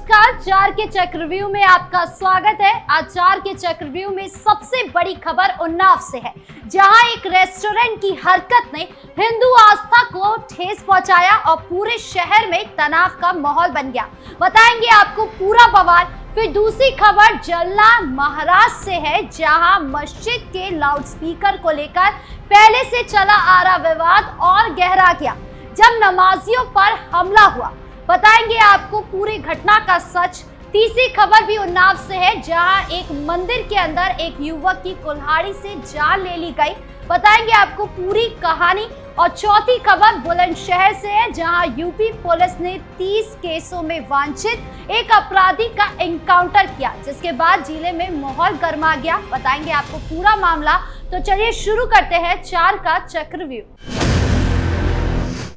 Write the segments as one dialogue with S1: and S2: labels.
S1: नमस्कार, चार के चक्रव्यूह में आपका स्वागत है। आज चार के चक्रव्यूह में सबसे बड़ी खबर उन्नाव से है, जहां एक रेस्टोरेंट की हरकत ने हिंदू आस्था को ठेस पहुंचाया और पूरे शहर में तनाव का माहौल बन गया। बताएंगे आपको पूरा बवाल। फिर दूसरी खबर जलना महाराष्ट्र से है, जहां मस्जिद के लाउडस्पीकर को लेकर पहले से चला आ रहा विवाद और गहरा गया जब नमाजियों पर हमला हुआ। बताएंगे आपको पूरी घटना का सच। तीसरी खबर भी उन्नाव से है, जहां एक मंदिर के अंदर एक युवक की कुल्हाड़ी से जान ले ली गई। बताएंगे आपको पूरी कहानी। और चौथी खबर बुलंदशहर से है, जहां यूपी पुलिस ने 30 केसों में वांछित एक अपराधी का एनकाउंटर किया, जिसके बाद जिले में माहौल गर्मा गया। बताएंगे आपको पूरा मामला। तो चलिए शुरू करते हैं चार का चक्रव्यूह।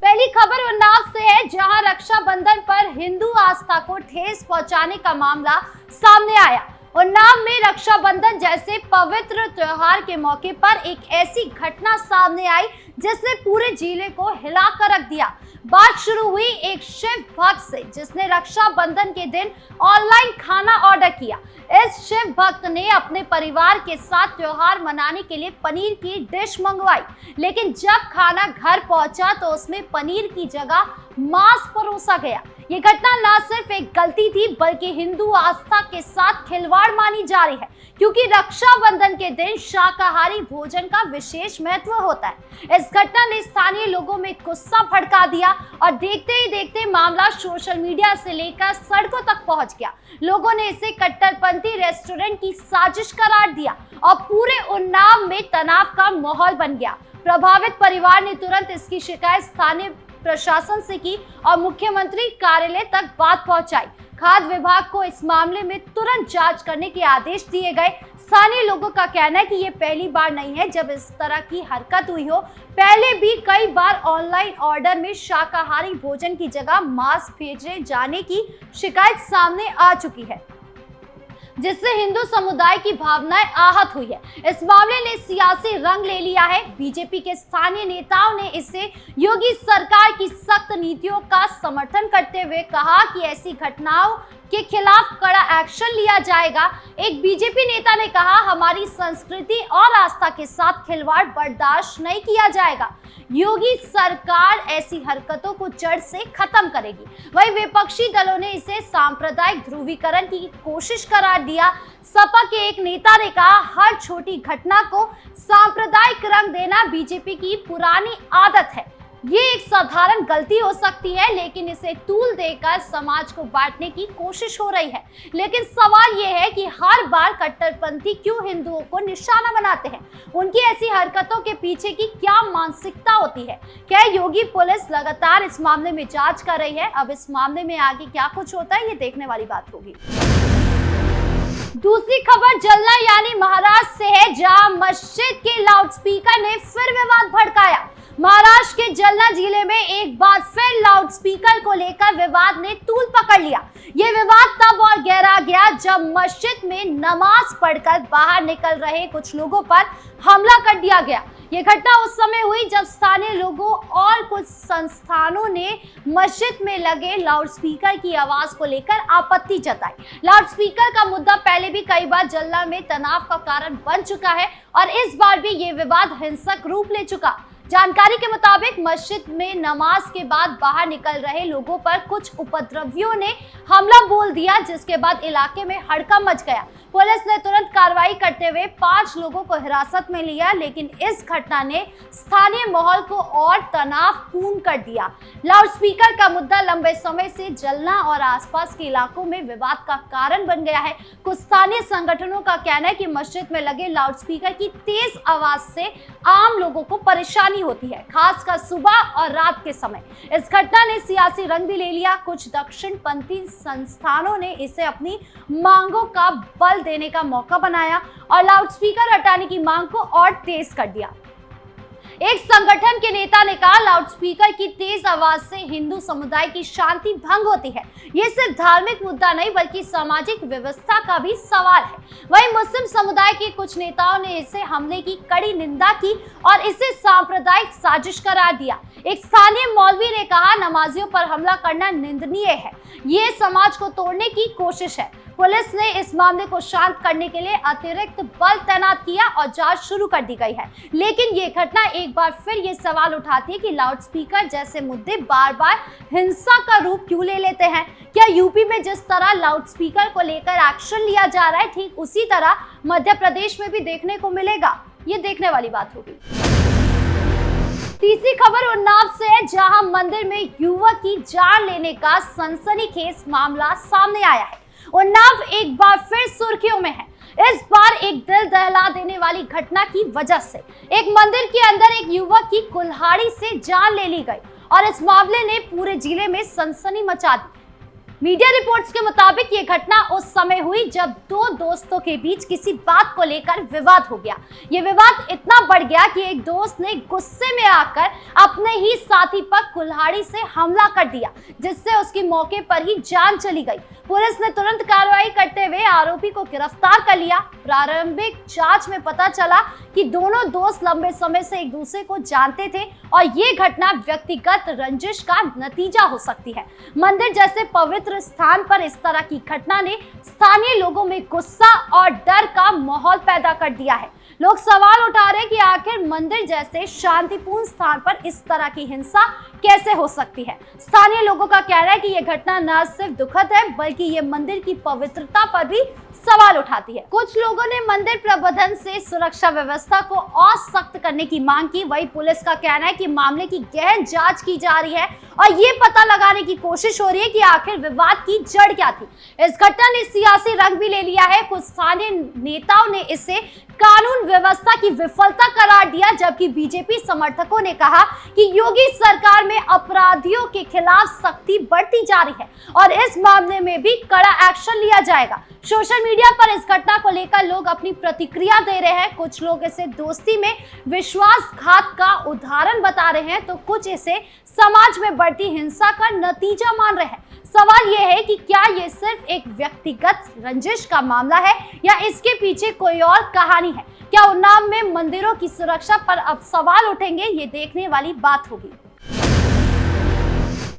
S1: पहली खबर उन्नाव से है, जहां रक्षाबंधन पर हिंदू आस्था को ठेस पहुंचाने का मामला सामने आया। उन्नाव में रक्षाबंधन जैसे पवित्र त्योहार के मौके पर एक ऐसी घटना सामने आई जिसने पूरे जिले को हिलाकर रख दिया। बात शुरू हुई एक शिव भक्त से, जिसने रक्षाबंधन के दिन ऑनलाइन खाना ऑर्डर किया। इस शिव भक्त ने अपने परिवार के साथ त्योहार मनाने के लिए पनीर की डिश मंगवाई, लेकिन जब खाना घर पहुंचा तो उसमें पनीर की जगह मांस परोसा गया। ये घटना न सिर्फ एक गलती थी, बल्कि हिंदू आस्था के साथ खिलवाड़ मानी जा रही है, क्योंकि रक्षाबंधन के दिन शाकाहारी भोजन का विशेष महत्व होता है। इस घटना ने स्थानीय लोगों में गुस्सा भड़का दिया और देखते ही देखते मामला सोशल मीडिया से लेकर सड़कों तक पहुंच गया। लोगों ने इसे कट्टरपंथी रेस्टोरेंट की साजिश करार दिया और पूरे उन्नाव में तनाव का माहौल बन गया। प्रभावित परिवार ने तुरंत इसकी शिकायत स्थानीय प्रशासन से की और मुख्यमंत्री कार्यालय तक बात पहुंचाई। खाद्य विभाग को इस मामले में तुरंत जांच करने के आदेश दिए गए। स्थानीय लोगों का कहना है कि ये पहली बार नहीं है जब इस तरह की हरकत हुई हो। पहले भी कई बार ऑनलाइन ऑर्डर में शाकाहारी भोजन की जगह मांस भेजे जाने की शिकायत सामने आ चुकी है, जिससे हिंदू समुदाय की भावनाएं आहत हुई है। इस मामले ने सियासी रंग ले लिया है। बीजेपी के स्थानीय नेताओं ने इसे योगी सरकार की सख्त नीतियों का समर्थन करते हुए कहा कि ऐसी घटनाओं के खिलाफ कड़ा एक्शन लिया जाएगा। एक बीजेपी नेता ने कहा, हमारी संस्कृति और आस्था के साथ खिलवाड़ बर्दाश्त नहीं किया जाएगा। योगी सरकार ऐसी हरकतों को जड़ से खत्म करेगी। वहीं विपक्षी दलों ने इसे सांप्रदायिक ध्रुवीकरण की कोशिश करार दिया। सपा के एक नेता ने कहा, हर छोटी घटना को सांप्रदायिक रंग देना बीजेपी की पुरानी आदत है। ये एक साधारण गलती हो सकती है, लेकिन इसे तूल देकर समाज को बांटने की कोशिश हो रही है। लेकिन सवाल ये है कि हर बार कट्टरपंथी क्यों हिंदुओं को निशाना बनाते हैं? उनकी ऐसी हरकतों के पीछे की क्या मानसिकता होती है? क्या योगी पुलिस लगातार इस मामले में जांच कर रही है? अब इस मामले में आगे क्या कुछ होता है, ये देखने वाली बात होगी। दूसरी खबर जलना यानी महाराष्ट्र से है, जहां मस्जिद के लाउडस्पीकर ने फिर विवाद भड़काया। महाराष्ट्र के जलना जिले में एक बार फिर लाउडस्पीकर को लेकर विवाद ने तूल पकड़ लिया। ये विवाद तब और गहरा गया जब मस्जिद में नमाज पढ़कर बाहर निकल रहे कुछ लोगों पर हमला कर दिया गया। ये घटना उस समय हुई जब स्थानीय लोगों और कुछ संस्थानों ने मस्जिद में लगे लाउडस्पीकर की आवाज को लेकर आपत्ति जताई। लाउडस्पीकर का मुद्दा पहले भी कई बार जलना में तनाव का कारण बन चुका है और इस बार भी ये विवाद हिंसक रूप ले चुका। जानकारी के मुताबिक मस्जिद में नमाज के बाद बाहर निकल रहे लोगों पर कुछ उपद्रवियों ने हमला बोल दिया, जिसके बाद इलाके में हड़कंप मच गया। पुलिस ने तुरंत कार्रवाई करते हुए 5 लोगों को हिरासत में लिया, लेकिन इस घटना ने स्थानीय माहौल को और तनावपूर्ण कर दिया। लाउडस्पीकर का मुद्दा लंबे समय से जलना और आसपास के इलाकों में विवाद का कारण बन गया है। कुछ स्थानीय संगठनों का कहना है कि मस्जिद में लगे लाउडस्पीकर की तेज आवाज से आम लोगों को परेशानी होती है, खासकर सुबह और रात के समय। इस घटना ने सियासी रंग भी ले लिया। कुछ दक्षिणपंथी संस्थानों ने इसे अपनी मांगों का बल देने का मौका बनाया और लाउडस्पीकर हटाने की मांग को और तेज कर दिया। एक संगठन के नेता ने कहा, लाउडस्पीकर की तेज आवाज से हिंदू समुदाय की शांति भंग होती है। ये सिर्फ धार्मिक मुद्दा नहीं बल्कि सामाजिक व्यवस्था का भी सवाल है। वहीं मुस्लिम समुदाय के कुछ नेताओं ने इसे हमले की कड़ी निंदा की और इसे सांप्रदायिक साजिश करार दिया। एक स्थानीय मौलवी ने कहा, नमाजियों पर हमला करना निंदनीय है, ये समाज को तोड़ने की कोशिश है। पुलिस ने इस मामले को शांत करने के लिए अतिरिक्त बल तैनात किया और जांच शुरू कर दी गई है। लेकिन ये घटना एक बार फिर ये सवाल उठाती है कि लाउडस्पीकर जैसे मुद्दे बार बार हिंसा का रूप क्यों ले लेते हैं। क्या यूपी में जिस तरह लाउडस्पीकर को लेकर एक्शन लिया जा रहा है, ठीक उसी तरह मध्य प्रदेश में भी देखने को मिलेगा? ये देखने वाली बात होगी। तीसरी खबर उन्नाव से है, जहां मंदिर में युवक की जान लेने का सनसनीखेज मामला सामने आया है। उन्नाव एक बार फिर सुर्खियों में है, इस बार एक दिल दहला देने वाली घटना की वजह से। एक मंदिर के अंदर एक युवक की कुल्हाड़ी से जान ले ली गई और इस मामले ने पूरे जिले में सनसनी मचा दी। मीडिया रिपोर्ट्स के मुताबिक ये घटना उस समय हुई जब दो दोस्तों के बीच किसी बात को लेकर विवाद हो गया। ये विवाद इतना बढ़ गया कि एक दोस्त ने गुस्से में आकर अपने ही साथी पर कुल्हाड़ी से हमला कर दिया, जिससे उसकी मौके पर ही जान चली गई। पुलिस ने तुरंत कार्रवाई करते हुए आरोपी को गिरफ्तार कर लिया। प्रारंभिक जांच में पता चला कि दोनों दोस्त लंबे समय से एक दूसरे को जानते थे और ये घटना व्यक्तिगत रंजिश का नतीजा हो सकती है। मंदिर जैसे पवित्र स्थान पर इस तरह की घटना ने स्थानीय लोगों में गुस्सा और डर का माहौल पैदा कर दिया है। लोग सवाल उठा रहे हैं कि आखिर मंदिर जैसे शांतिपूर्ण स्थान पर इस तरह की हिंसा कैसे हो सकती है। स्थानीय लोगों का कहना है कि यह घटना न सिर्फ दुखद है बल्कि ये मंदिर की पवित्रता पर भी सवाल उठाती है। कुछ लोगों ने मंदिर प्रबंधन से सुरक्षा व्यवस्था को और सख्त करने की मांग की। वहीं पुलिस का कहना है कि मामले की गहन जांच की जा रही है और ये पता लगाने की कोशिश हो रही है कि आखिर विवाद की जड़ क्या थी। इस घटना ने सियासी रंग भी ले लिया है। कुछ स्थानीय नेताओं ने इसे कानून व्यवस्था की विफलता करार दिया, जबकि बीजेपी समर्थकों ने कहा कि योगी सरकार में अपराधियों के खिलाफ सख्ती बढ़ती जा रही है और इस मामले में भी कड़ा एक्शन लिया जाएगा। सोशल मीडिया पर इस घटना को लेकर लोग अपनी प्रतिक्रिया दे रहे हैं। कुछ लोग इसे दोस्ती में विश्वासघात का उदाहरण बता रहे हैं तो कुछ इसे समाज में बढ़ती हिंसा का नतीजा मान रहे हैं। सवाल यह है कि क्या ये सिर्फ एक व्यक्तिगत रंजिश का मामला है या इसके पीछे कोई और कहानी है। क्या उन्नाव में मंदिरों की सुरक्षा पर अब सवाल उठेंगे, ये देखने वाली बात होगी।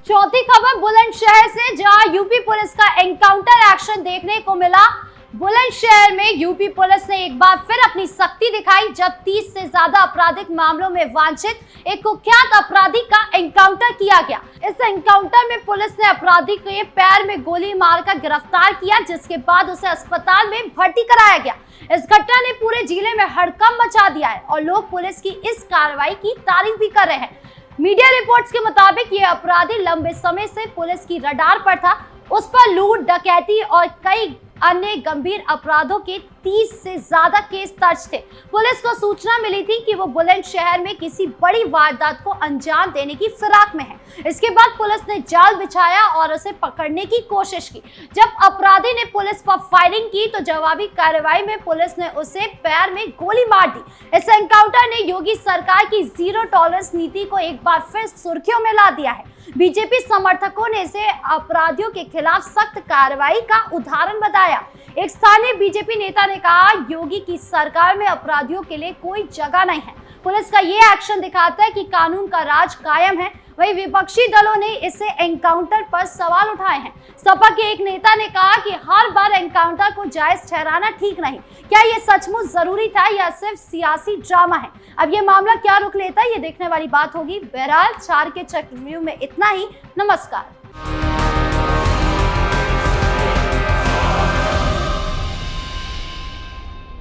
S1: चौथी खबर बुलंदशहर से, जहां यूपी पुलिस का एनकाउंटर एक्शन देखने को मिला। बुलंदशहर में यूपी पुलिस ने एक बार फिर अपनी सख्ती दिखाई जब 30 से ज्यादा आपराधिक मामलों में वांछित एक कुख्यात अपराधी का एनकाउंटर किया गया। इस एनकाउंटर में पुलिस ने अपराधी के पैर में गोली मारकर गिरफ्तार किया, जिसके बाद उसे अस्पताल में भर्ती कराया गया। इस घटना ने पूरे जिले में हड़कंप मचा दिया है और लोग पुलिस की इस कार्रवाई की तारीफ भी कर रहे हैं। मीडिया रिपोर्ट्स के मुताबिक ये अपराधी लंबे समय से पुलिस की रडार पर था। उस पर लूट, डकैती और कई अन्य गंभीर अपराधों के 30 से ज्यादा केस दर्ज थे। पुलिस को सूचना मिली थी कि वो बुलंदशहर में किसी बड़ी वारदात को अंजाम देने की फिराक में है। इसके बाद पुलिस ने जाल बिछाया और उसे पकड़ने की कोशिश की। जब अपराधी ने पुलिस पर फायरिंग की तो जवाबी कार्रवाई में पुलिस ने उसे पैर में गोली मार दी। इस एनकाउंटर ने योगी सरकार की जीरो टॉलरेंस नीति को एक बार फिर सुर्खियों में ला दिया है। बीजेपी समर्थकों ने इसे अपराधियों के खिलाफ सख्त कार्रवाई का उदाहरण बताया। एक स्थानीय बीजेपी नेता ने कहा, योगी की सरकार में अपराधियों के लिए कोई जगह नहीं है। पुलिस का ये एक्शन दिखाता है कि कानून का राज कायम है। वहीं विपक्षी दलों ने इसे एनकाउंटर पर सवाल उठाए हैं। सपा के एक नेता ने कहा कि हर बार एनकाउंटर को जायज ठहराना ठीक नहीं। क्या ये सचमुच जरूरी था या सिर्फ सियासी ड्रामा है? अब ये मामला क्या रुख लेता है, ये देखने वाली बात होगी। बहरहाल 4 के चक्रव्यूह में इतना ही। नमस्कार।